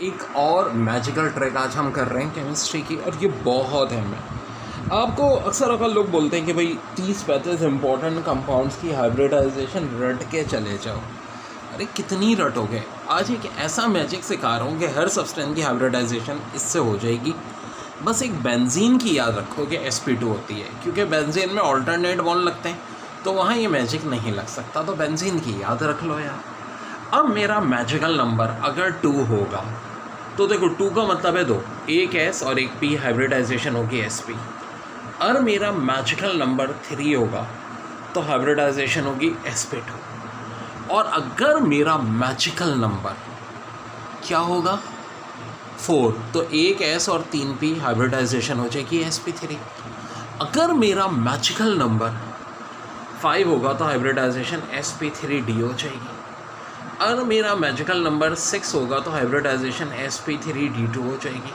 एक और magical trick आज हम कर रहे हैं केमिस्ट्री की, और ये बहुत है। मैं आपको अक्सर लोग बोलते हैं कि भाई 30-35 इंपॉर्टेंट कंपाउंड्स की हाइब्रिडाइजेशन रट के चले जाओ। अरे कितनी रटोगे? आज एक ऐसा मैजिक सिखा रहा हूँ कि हर सब्सटेंस की हाइब्रिडाइजेशन इससे हो जाएगी। बस एक बेंजीन की याद रखो कि sp2 होती है, क्योंकि बेंजीन में ऑल्टरनेट बॉन्ड लगते हैं, तो वहाँ ये मैजिक नहीं लग सकता। तो बेंजीन की याद रख लो यार। अब मेरा मैजिकल नंबर अगर 2 होगा तो देखो 2 का मतलब है 2, एक S और एक P हाइब्रिडाइजेशन होगी sp। और मेरा मैजिकल नंबर 3 होगा तो हाइब्रिडाइजेशन होगी sp2। और अगर मेरा मैजिकल नंबर क्या होगा 4, तो एक S और 3 P हाइब्रिडाइजेशन हो जाएगी sp3। अगर मेरा मैजिकल नंबर 5 होगा तो हाइब्रिडाइजेशन sp3d हो जाएगी। अगर मेरा मैजिकल नंबर 6 होगा तो हाइब्रिडाइजेशन sp3d2 हो जाएगी।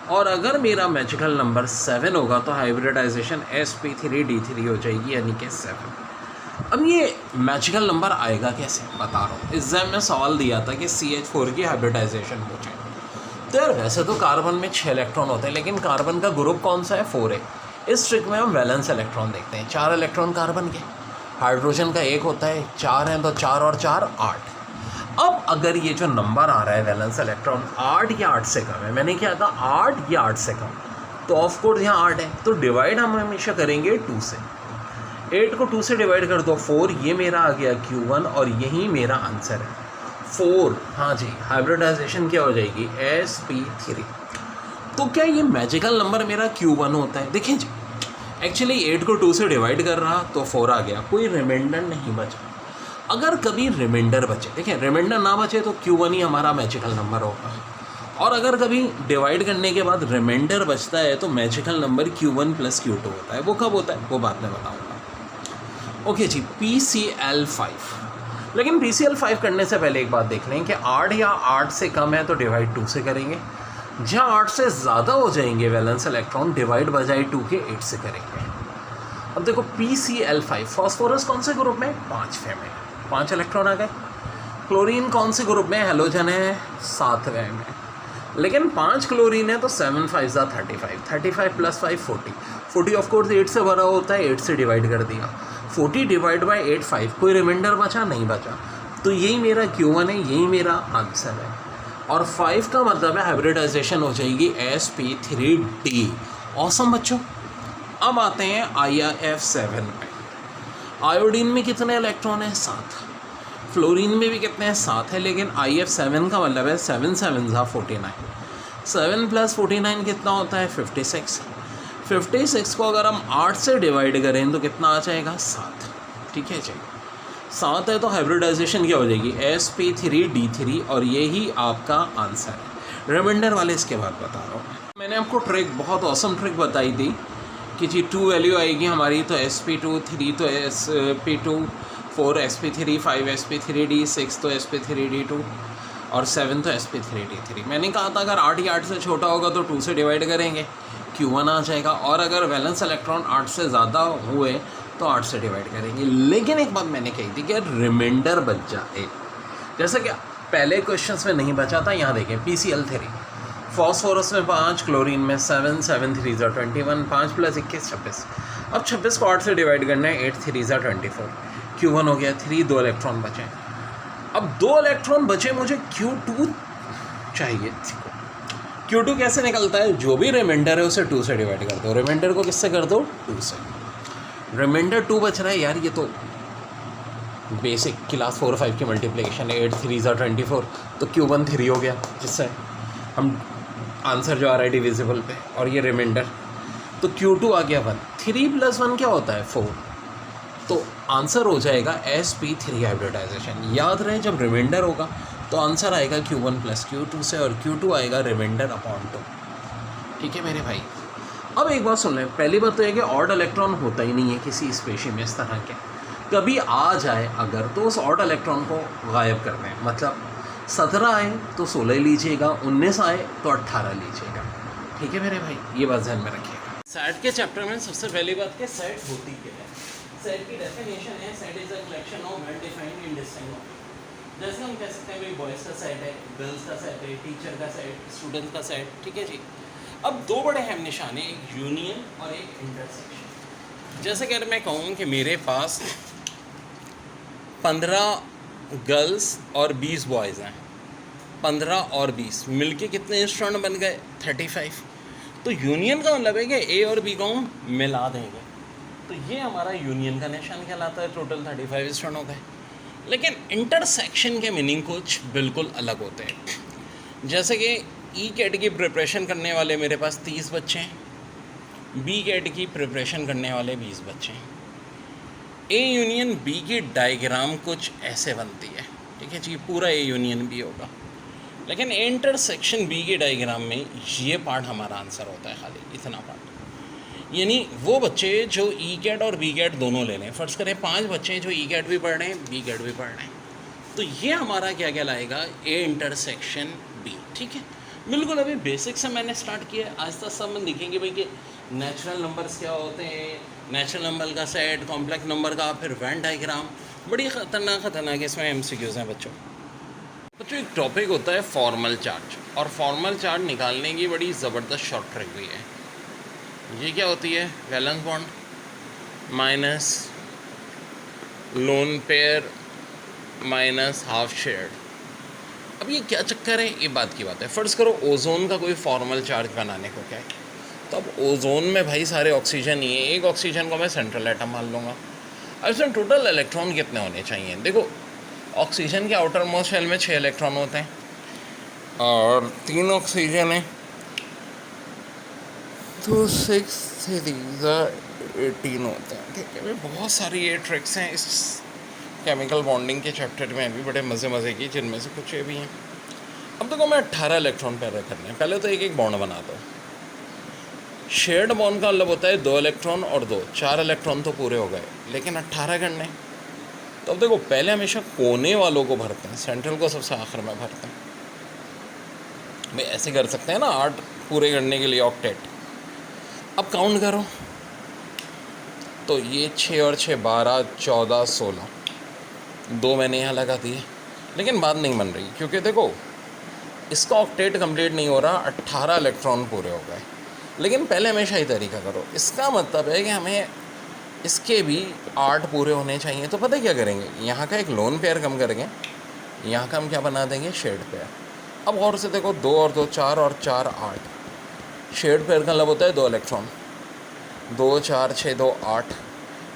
और अगर मेरा मैजिकल नंबर 7 होगा तो हाइब्रिडाइजेशन sp3d3 हो जाएगी, यानी कि 7। अब ये मैजिकल नंबर आएगा कैसे, बता रहा हूँ। एग्जाम में सवाल दिया था कि CH4 की हाइब्रिडाइजेशन हो जाए। तो यार वैसे तो कार्बन में 6 इलेक्ट्रॉन होते हैं, लेकिन कार्बन का ग्रुप कौन सा है, 4 है। इस ट्रिक में हम वैलेंस इलेक्ट्रॉन देखते हैं। 4 इलेक्ट्रॉन कार्बन के, हाइड्रोजन का 1 होता है, 4 हैं तो 4 और 4 8। अब अगर ये जो नंबर आ रहा है वैलेंस इलेक्ट्रॉन 8 या 8 से कम है, मैंने क्या कहा 8 या 8 से कम, तो ऑफ कोर्स यहाँ 8 है, तो डिवाइड हम हमेशा करेंगे 2 से। 8 को 2 से डिवाइड कर दो 4, ये मेरा आ गया Q1 और यही मेरा आंसर है 4। हाँ जी, हाइब्रिडाइजेशन क्या हो जाएगी sp3। तो क्या ये मैजिकल नंबर मेरा Q1 होता है? देखिए जी, एक्चुअली 8 को 2 से डिवाइड कर रहा तो 4 आ गया, कोई रिमाइंडर नहीं बचा। अगर कभी रिमाइंडर बचे, देखिए रिमाइंडर ना बचे तो Q1 ही हमारा मैजिकल नंबर होगा। और अगर कभी डिवाइड करने के बाद रिमाइंडर बचता है तो मैजिकल नंबर Q1 + Q2 होता है। वो कब होता है वो बाद में बताऊंगा। ओके जी, PCl5। लेकिन PCl5 करने से पहले एक बात देख लें कि 8 या 8 से कम है तो डिवाइड 2 से करेंगे। जहाँ 8 से ज़्यादा हो जाएंगे वैलेंस इलेक्ट्रॉन, डिवाइड बजाय 2 के 8 से करेंगे। अब देखो PCl5 फॉस्फोरस कौन से ग्रुप में, 5वें में, 5 इलेक्ट्रॉन आ गए। क्लोरीन कौन से ग्रुप में, हेलोजन है, 7वें में। लेकिन 5 क्लोरीन है तो 7 5 35, 35 + 5 40। 40 ऑफ कोर्स 8 से भरा होता है, 8 से डिवाइड कर दिया। 40 डिवाइड बाय 8 5, कोई रिमाइंडर बचा नहीं बचा, तो यही मेरा Q1 है, यही मेरा आंसर है। और 5 का मतलब है हाइब्रिडाइजेशन हो जाएगी sp3d। ऑसम बच्चों। अब आते हैं IF7 पे। आयोडीन में कितने इलेक्ट्रॉन हैं, 7। फ्लोरीन में भी कितने हैं, 7 है। लेकिन IF7 का मतलब है 7 7 49। 7 + 49 कितना होता है, 56। 56 को अगर हम 8 से डिवाइड करें तो कितना आ जाएगा, 7। ठीक है जी, 7 है तो हाइब्रिडाइजेशन क्या हो जाएगी sp3d3, और यही आपका आंसर है। रिमाइंडर वाले इसके बाद बता रहा हूँ। मैंने आपको ट्रिक, बहुत ऑसम ट्रिक बताई थी कि जी 2 वैल्यू आएगी हमारी तो sp2, 3 तो sp2, 4 sp3, 5 sp3d, 6 तो sp3d2 और 7 तो sp3d3। मैंने कहा था अगर 8 या 8 से छोटा होगा तो 2 से डिवाइड करेंगे, Q1 आ जाएगा। और अगर वैलेंस इलेक्ट्रॉन 8 से ज़्यादा हुए तो 8 से डिवाइड करेंगे। लेकिन एक बात मैंने कही थी कि रिमाइंडर बच जाए, जैसे कि पहले क्वेश्चंस में नहीं बचा था। यहाँ देखें PCl3, फॉस्फोरस में 5, क्लोरीन में 7, 7 3 21, 5 + 21 26। अब 26 को 8 से डिवाइड करना है, 8 3 24। Q1 हो गया 3, 2 इलेक्ट्रॉन बचे। अब 2 इलेक्ट्रॉन बचे, मुझे Q2 चाहिए। Q2 कैसे निकलता है, जो भी रिमाइंडर है उसे 2 से डिवाइड कर दो। रिमाइंडर को किससे कर दो, 2 से। रिमाइंडर 2 बच रहा है यार, ये तो बेसिक क्लास 4 5 की मल्टीप्लिकेशन है। 8 3 24, तो Q1 3 हो गया, जिससे हम आंसर जो आ रहा है डिविजिबल पे, और ये रिमाइंडर, तो Q2 आ गया 1। 3 + 1 क्या होता है, 4। तो आंसर हो जाएगा sp3 हाइब्रिडाइजेशन। याद रहे जब रिमाइंडर होगा तो आंसर आएगा Q1 + Q2 से, और Q2 आएगा रिमाइंडर अपॉन 2। ठीक है मेरे भाई। अब एक बात सुन लें, पहली बात तो है कि ऑड इलेक्ट्रॉन होता ही नहीं है किसी स्पेशी में इस तरह के। कभी आ जाए अगर तो उस ऑड इलेक्ट्रॉन को गायब कर दें। मतलब 17 आए तो 16 लीजिएगा, 19 आए तो 18 लीजिएगा। ठीक है मेरे भाई, ये बात ध्यान में रखिएगा। सेट के चैप्टर में सबसे पहली बात कि सेट होती क्या है। सेट की डेफिनेशन है, set is a collection of well defined indistinct object. जैसे हम कह सकते हैं भाई बॉयज़ का सेट है, गर्ल्स का सेट है, टीचर का सेट, स्टूडेंट का सेट, ठीक है जी। अब दो बड़े अहम निशान हैं, एक यूनियन और एक इंटरसेक्शन। जैसे कि अगर मैं कहूँ कि मेरे पास 15 गर्ल्स और 20 बॉयज़ हैं, 15 और 20 मिलके कितने इंस्ट्रूमेंट बन गए? 35। तो यूनियन का मतलब है कि ए और बी को हम मिला देंगे, तो ये हमारा यूनियन का निशान कहलाता है। टोटल 35 इंस्ट्रूमेंट हो गए। लेकिन इंटरसेक्शन के मीनिंग कुछ बिल्कुल अलग होते हैं। जैसे कि ई कैट की प्रिपरेशन करने वाले मेरे पास 30 बच्चे हैं, बी कैट की प्रिपरेशन करने वाले 20 बच्चे हैं। ए यूनियन बी की डायग्राम कुछ ऐसे बनती है, ठीक है जी, पूरा ए यूनियन बी होगा। लेकिन इंटरसेक्शन बी की डायग्राम में ये पार्ट हमारा आंसर होता है, खाली इतना पार्ट। यानी वो बच्चे जो ई कैट और बी कैट दोनों ले लें, फ़र्ज़ करें 5 बच्चे हैं जो ई कैट भी पढ़ रहे हैं, बी कैट भी पढ़ रहे हैं, तो ये हमारा क्या कहलाएगा? ए इंटरसेक्शन बी, ठीक है। बिल्कुल अभी बेसिक से मैंने स्टार्ट किया है, आहिस्ता सब हम देखेंगे भाई कि नेचुरल नंबर्स क्या होते हैं, नेचुरल नंबर का सेट, कॉम्प्लेक्स नंबर का, फिर वेन डायग्राम, बड़ी ख़तरनाक इसमें MCQs हैं बच्चों। एक टॉपिक होता है फॉर्मल चार्ज, और फॉर्मल चार्ज निकालने की बड़ी ज़बरदस्त शॉर्ट ट्रिक भी है। ये क्या होती है? Valence bond minus lone pair minus half shared. अब ये क्या चक्कर है? ये बात की बात है। फ़र्ज़ करो ओजोन का कोई फॉर्मल चार्ज बनाने को क्या है, तो अब ओजोन में भाई सारे ऑक्सीजन ही है, एक ऑक्सीजन को मैं सेंट्रल एटम मान लूँगा। अब इसमें टोटल इलेक्ट्रॉन कितने होने चाहिए? देखो, ऑक्सीजन के आउटर मोस्ट शेल में 6 इलेक्ट्रॉन होते हैं और 3 ऑक्सीजन है, तो 6 से 18 होते हैं, ठीक है भाई। बहुत सारी ये ट्रिक्स हैं इस केमिकल बॉन्डिंग के चैप्टर में भी, बड़े मज़े की, जिनमें से कुछ ये भी हैं। अब देखो, मैं 18 इलेक्ट्रॉन पैदा करने हैं, पहले तो एक एक बॉन्ड बना दो। शेयर्ड बॉन्ड का मतलब होता है 2 इलेक्ट्रॉन और 2, 4 इलेक्ट्रॉन तो पूरे हो गए, लेकिन 18 करने। तो अब देखो, पहले हमेशा कोने वालों को भरते हैं, सेंट्रल को सबसे आखिर में भरते हैं। भाई ऐसे कर सकते हैं ना 8 पूरे करने के लिए ऑक्टेट। अब काउंट करो, तो ये 6 और 6 12 14 16, 2 मैंने यहाँ लगा दिए, लेकिन बात नहीं बन रही, क्योंकि देखो इसका ऑक्टेट कंप्लीट नहीं हो रहा, 18 इलेक्ट्रॉन पूरे हो गए। लेकिन पहले हमेशा ही तरीका करो, इसका मतलब है कि हमें इसके भी 8 पूरे होने चाहिए। तो पता है क्या करेंगे? यहाँ का एक लोन पेयर कम करेंगे, यहाँ का हम क्या बना देंगे? Shared pair. अब और से देखो, 2 और 2 4 और 4 8। शेयर्ड पेयर का मतलब होता है 2 इलेक्ट्रॉन, 2 4 6 2 8।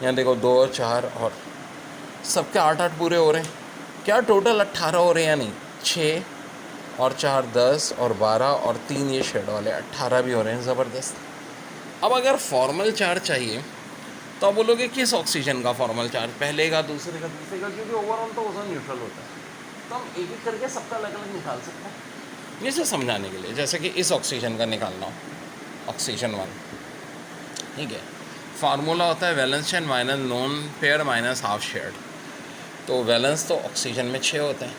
यहाँ देखो 2 और 4 और सबके 8 पूरे हो रहे हैं। क्या टोटल 18 हो रहे हैं? या नहीं, 6 और 4 10 और 12 और 3 ये शेड वाले 18 भी हो रहे हैं। ज़बरदस्त। अब अगर फॉर्मल चार्ज चाहिए तो आप बोलोगे किस ऑक्सीजन का फॉर्मल चार्ज, पहले का, दूसरे का, तीसरे का, क्योंकि ओवरऑल तो ओजोन न्यूट्रल होता है, तो हम एक एक करके सबका अलग अलग निकाल सकते हैं। इसे समझाने के लिए, जैसे कि इस ऑक्सीजन का निकालना हो, ऑक्सीजन 1, ठीक है, फार्मूला होता है valence chain minus lone pair minus half shared. तो वैलेंस तो ऑक्सीजन में 6 होते हैं,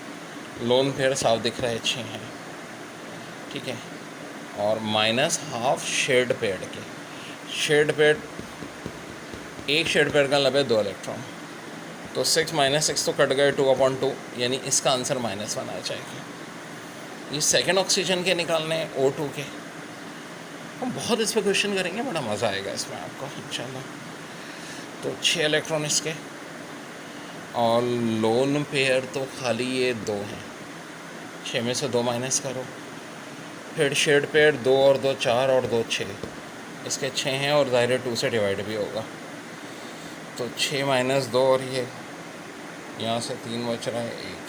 लोन पेयर साफ दिख रहे 6 हैं, ठीक है, और माइनस हाफ शेयर्ड पेयर के। शेयर्ड पेयर, एक शेयर्ड पेयर का मतलब है 2 इलेक्ट्रॉन, तो 6 माइनस 6 तो कट गए, 2/2, यानी इसका आंसर -1 आना चाहिए। ये सेकंड ऑक्सीजन के निकालने हैं, O2 के। हम बहुत इस पर क्वेश्चन करेंगे, बड़ा मज़ा आएगा इसमें आपको इंशाल्लाह। तो 6 इलेक्ट्रॉन इसके, और लोन पेयर तो खाली ये 2 हैं, 6 में से 2 माइनस करो। फिर शेयर्ड पेयर 2 और 2 4 और 2 6, इसके 6 हैं और ज़ाहिर 2 से डिवाइड भी होगा, तो 6 माइनस 2 और ये यहाँ से 3 बच रहा है 1।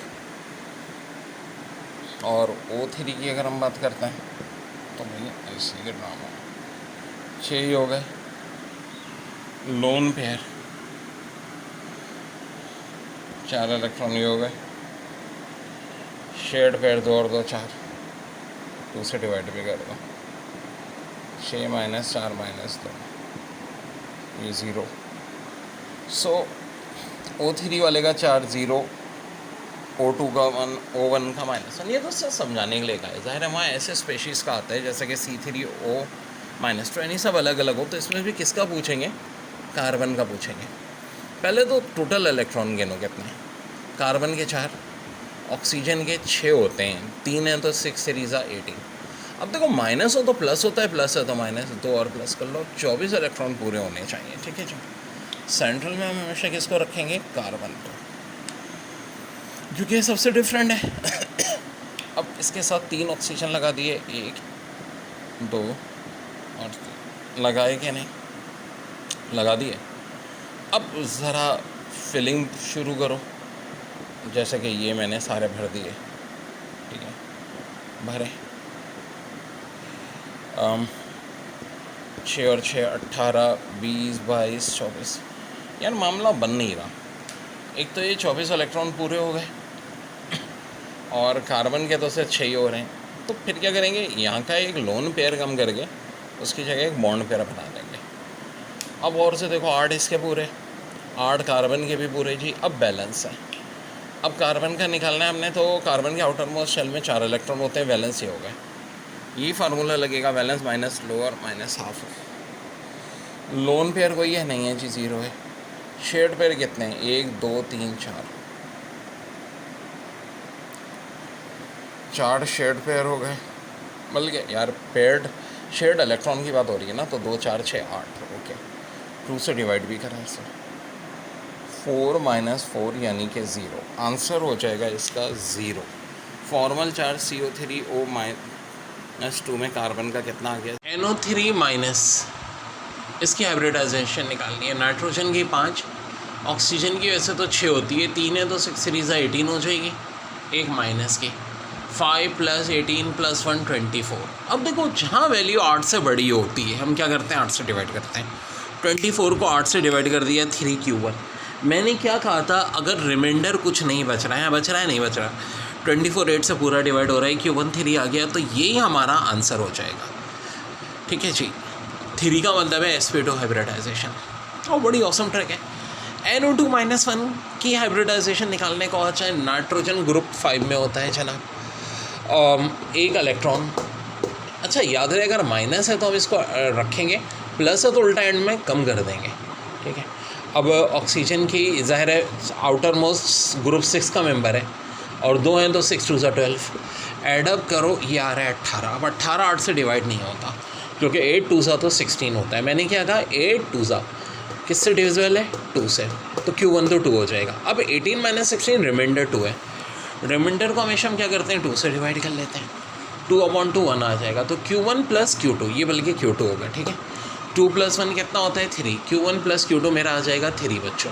और O3 की अगर हम बात करते हैं तो भाई ऐसे के ड्रामा 6 ही हो गए। लोन पेयर 4 इलेक्ट्रॉन ही हो गए। शेयर्ड पेयर 2 और 2 4, 2 से डिवाइड भी कर दो, 6 माइनस 4 माइनस 2, ये 0। सो O3 वाले का 4 0, O2 का 1, O1 का -1। ये तो सब समझाने के लिए का है, ज़ाहिर है वहाँ ऐसे स्पेशीज़ का आता है जैसे कि C3O-2, यानी सब अलग अलग हो। तो इसमें भी किसका पूछेंगे? कार्बन का पूछेंगे। पहले तो टोटल इलेक्ट्रॉन गिनो कितने हैं। कार्बन के 4, ऑक्सीजन के 6 होते हैं, 3 है तो 6 सीरीज़ा 18। अब देखो माइनस हो तो प्लस होता है, प्लस है तो माइनस, 2 और प्लस कर लो, 24 इलेक्ट्रॉन पूरे होने चाहिए। ठीक है जी। सेंट्रल में हम हमेशा किसको रखेंगे? कार्बन को, क्योंकि ये सबसे डिफरेंट है। अब इसके साथ 3 ऑक्सीजन लगा दिए, 1 2 और 3 लगाए कि नहीं? लगा दिए। अब ज़रा फिलिंग शुरू करो, जैसे कि ये मैंने सारे भर दिए। ठीक है, भरे 6 और 6 18 20 22 24। यार मामला बन नहीं रहा। एक तो ये 24 इलेक्ट्रॉन पूरे हो गए और कार्बन के तो से 6 ही हो रहे हैं, तो फिर क्या करेंगे? यहाँ का एक लोन पेयर कम करके उसकी जगह एक बॉन्ड पेयर बना देंगे। अब और से देखो 8 इसके पूरे, 8 कार्बन के भी पूरे जी। अब बैलेंस है। अब कार्बन का निकालना है हमने, तो कार्बन के आउटर मोस्ट शेल में 4 इलेक्ट्रॉन होते हैं, बैलेंस ही हो गए। ये फार्मूला लगेगा, balance minus lower minus half. Lone pair कोई है नहीं है जी, 0 है। शेड पेयर कितने हैं? 1 2 3 4 शेड पेयर हो गए। बल्कि यार पेयर्ड शेड इलेक्ट्रॉन की बात हो रही है ना, तो 2 4 6 8। ओके, 2 से डिवाइड भी करें इसे, 4 - 4 यानी कि 0। आंसर हो जाएगा इसका 0। फॉर्मल चार्ज CO3O-2 में कार्बन का कितना आ गया? NO3-। इसकी हाइब्रिडाइजेशन निकालनी है। नाइट्रोजन की 5, ऑक्सीजन की वैसे तो 6 होती है, 3 है तो 6 सीरीज़ा 18 हो जाएगी, एक माइनस की 5 + 18 + 1 24। अब देखो जहाँ वैल्यू 8 से बड़ी होती है हम क्या करते हैं? 8 से डिवाइड करते हैं। 24 को 8 से डिवाइड कर दिया, 3Q1। मैंने क्या कहा था? अगर रिमाइंडर कुछ नहीं बच रहा है, बच रहा है नहीं बच रहा, 24 8 से पूरा डिवाइड हो रहा है, Q1 3 आ गया, तो यही हमारा आंसर हो जाएगा। ठीक है जी। 3 का मतलब है sp2 हाइब्रिडाइजेशन, और बड़ी ऑसम ट्रिक है। NO2-1 की हाइब्रिडाइजेशन निकालने को अच्छा है। नाइट्रोजन ग्रुप 5 में होता है जनाब, एक इलेक्ट्रॉन। अच्छा याद रहे, अगर माइनस है तो हम इसको रखेंगे, प्लस है तो उल्टा एंड में कम कर देंगे। ठीक है। अब ऑक्सीजन की ज़ाहिर है आउटर मोस्ट ग्रुप 6 का मेंबर है, और 2 हैं तो 6 2 12। एडअप करो, ये आ रहा है 18। अब 18 8 से डिवाइड नहीं होता, क्योंकि 8 2 तो 16 होता है। मैंने क्या कहा? 8 2 किससे डिविजिबल है? 2 से, तो Q1 तो 2 हो जाएगा। अब 18 - 16 रिमाइंडर 2 है। रिमाइंडर को हमेशा हम क्या करते हैं? 2 से डिवाइड कर लेते हैं, 2/2 1 आ जाएगा, तो Q1 + Q2, ये बल्कि Q2 होगा। ठीक है। 2 + 1 कितना होता है? 3। Q1 + Q2 मेरा आ जाएगा 3 बच्चों।